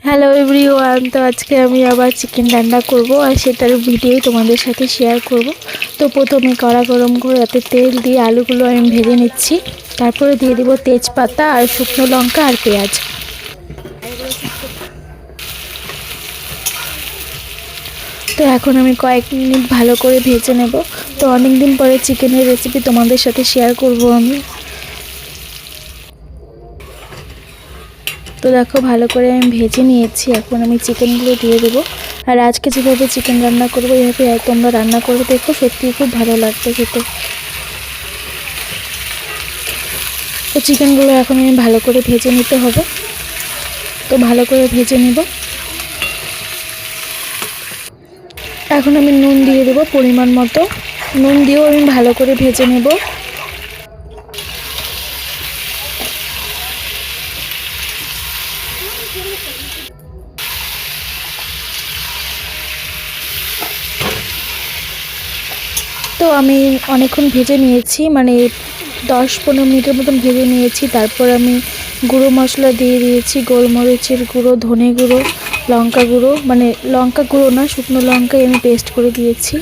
Hello everyone, তো আজকে আমি আবার চিকেন রান্না করব আর সেটার ভিডিও তোমাদের সাথে শেয়ার করব। তো প্রথমে কড়া গরম করে তাতে তেল দিয়ে আলুগুলো আমি ভেজে নিচ্ছি, তারপরে দিয়ে দিব তেজপাতা আর শুকনো লঙ্কা আর পেঁয়াজ। তো এখন আমি কয়েক মিনিট ভালো করে ভেজে নেব। তো অনেক দিন পরে চিকেনের রেসিপি তোমাদের সাথে শেয়ার করব আমি। তো দেখো ভালো করে আমি ভেজে নিয়েছি, এখন আমি চিকেনগুলো দিয়ে দেবো। আর আজকে যেভাবে চিকেন রান্না করবো এইভাবে তোমরা রান্না করে দেখো, সত্যিই খুব ভালো লাগবে খেতে। তো চিকেনগুলো এখন আমি ভালো করে ভেজে নিতে হবে, তো ভালো করে ভেজে নিব। এখন আমি নুন দিয়ে দেবো পরিমাণ মতো, নুন দিয়েও আমি ভালো করে ভেজে নেব। তো আমি অনেকক্ষণ ভেজে নিয়েছি, মানে 10-15 মিনিটের মতন ভেজে নিয়েছি। তারপর আমি গুঁড়ো মশলা দিয়ে দিয়েছি, গোলমরিচের গুঁড়ো, ধনে গুঁড়ো, লঙ্কা গুঁড়ো, মানে লঙ্কা গুঁড়ো না, শুকনো লঙ্কাই আমি পেস্ট করে দিয়েছি,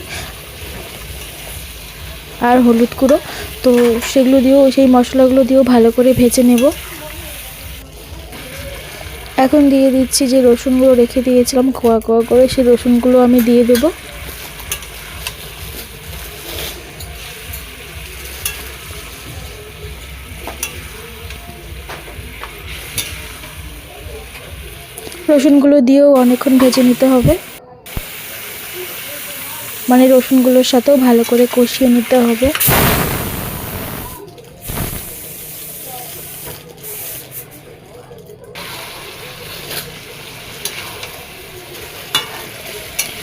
আর হলুদ গুঁড়ো। তো সেগুলো দিয়েও, সেই মশলাগুলো দিয়েও ভালো করে ভেজে নেব। এখন দিয়ে দিচ্ছি যে রসুনগুলো রেখে দিয়েছিলাম কোয়া কোয়া করে, সেই রসুনগুলো আমি দিয়ে দেবো। রসুনগুলো দিয়েও অনেকক্ষণ ভেজে নিতে হবে, মানে রসুনগুলোর সাথেও ভালো করে কষিয়ে নিতে হবে।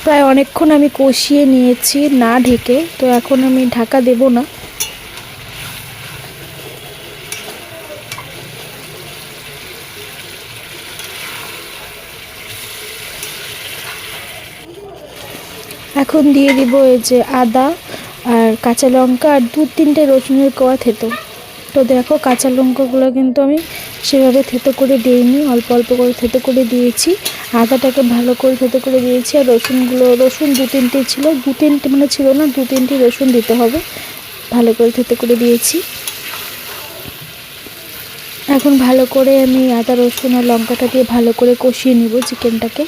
প্রায় অনেকক্ষণ আমি কষিয়ে নিয়েছি না ঢেকে, তো এখন আমি ঢাকা দেব না। এখন দিয়ে দিব এই যে আদা আর কাঁচা লঙ্কা আর 2-3টে রসুনের কোয়া থেতো। তো দেখো কাঁচা লঙ্কাগুলো কিন্তু আমি সেভাবে থেতো করে দিইনি, অল্প অল্প করে থেতো করে দিয়েছি। আদাটাকে ভালো করে থেতো করে দিয়েছি, আর রসুন 2-3টে ছিল, 2-3টে মানে ছিল না, 2-3টে রসুন দিতে হবে, ভালো করে থেতো করে দিয়েছি। এখন ভালো করে আমি আদা রসুন আর লঙ্কাটা দিয়ে ভালো করে কষিয়ে নিব চিকেনটাকে।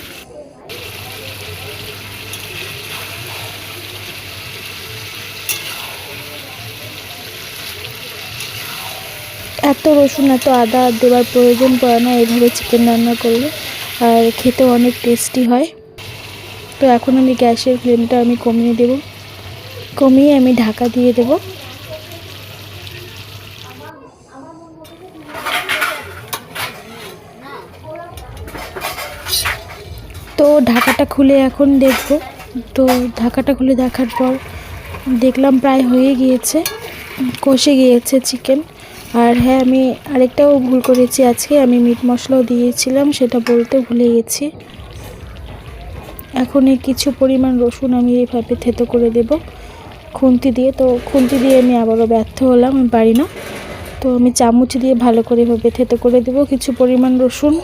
এত রসুন এত আদা দেওয়ার প্রয়োজন পড়ে না এভাবে চিকেন রান্না করলে, আর খেতেও অনেক টেস্টি হয়। তো এখন আমি গ্যাসের ফ্লেমটা আমি কমিয়ে দেব, কমিয়ে আমি ঢাকা দিয়ে দেব। তো ঢাকাটা খুলে এখন দেখব। তো ঢাকাটা খুলে দেখার পর দেখলাম প্রায় হয়ে গিয়েছে, কষে গিয়েছে চিকেন। আর হ্যাঁ, আমি আরেকটাও ভুল করেছি, আজকে আমি মিট মশলাও দিয়েছিলাম, সেটা বলতে ভুলে গেছি। এখন এই কিছু পরিমাণ রসুন আমি এইভাবে থেতো করে দেব খুন্তি দিয়ে। তো খুন্তি দিয়ে আমি আবারও ব্যর্থ হলাম, আমি পারি না। তো আমি চামচ দিয়ে ভালো করে এভাবে থেতো করে দেব কিছু পরিমাণ রসুন।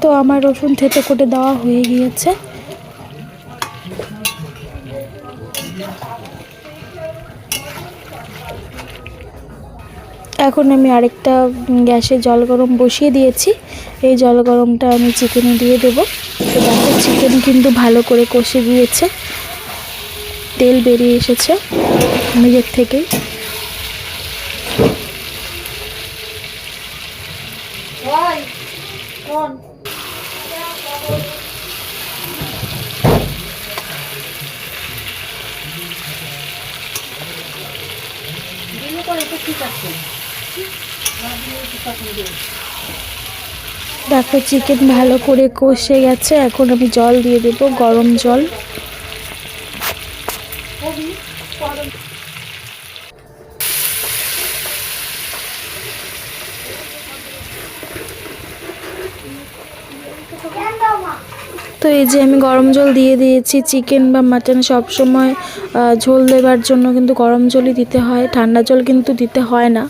তো আমার রসুন থেতো করে দেওয়া হয়ে গিয়েছে। এখন আমি আরেকটা গ্যাসে জল গরম বসিয়ে দিয়েছি, এই জল গরমটা আমি চিকেনে দিয়ে দেবো। তো দেখো চিকেন কিন্তু ভালো করে কষে গিয়েছে, তেল বেরিয়ে এসেছে নিজের থেকেই। দেখো চিকেন ভালো করে কষে গেছে, এখন আমি জল দিয়ে দেব, গরম জল। তো এই যে আমি গরম জল দিয়ে দিয়েছি। চিকেন বা মাটন সব সময় ঝোল দেবার জন্য কিন্তু গরম জলই দিতে হয়, ঠান্ডা জল কিন্তু দিতে হয় না।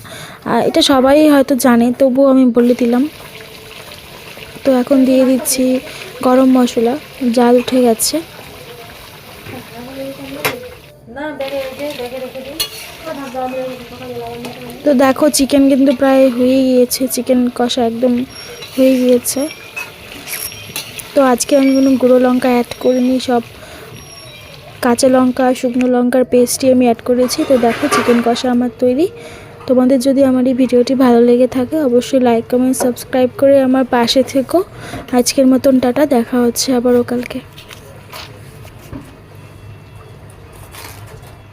এটা সবাই হয়তো জানে, তবুও আমি বলে দিলাম। তো এখন দিয়ে দিচ্ছি গরম মশলা, জাল উঠে গেছে। তো দেখো চিকেন কিন্তু প্রায় হয়ে গিয়েছে, চিকেন কষা একদম হয়ে গিয়েছে। তো আজকে আমি কোনো গুঁড়ো লঙ্কা অ্যাড করিনি, সব কাঁচা লঙ্কা শুকনো লঙ্কার পেস্টই আমি অ্যাড করেছি। তো দেখো চিকেন কষা আমার তৈরি। তোমাদের যদি আমার এই ভিডিওটি ভালো লেগে থাকে অবশ্যই লাইক কমেন্ট সাবস্ক্রাইব করে আমার পাশে থেকো। আজকের মতন টাটা, দেখা হচ্ছে আবারও কালকে।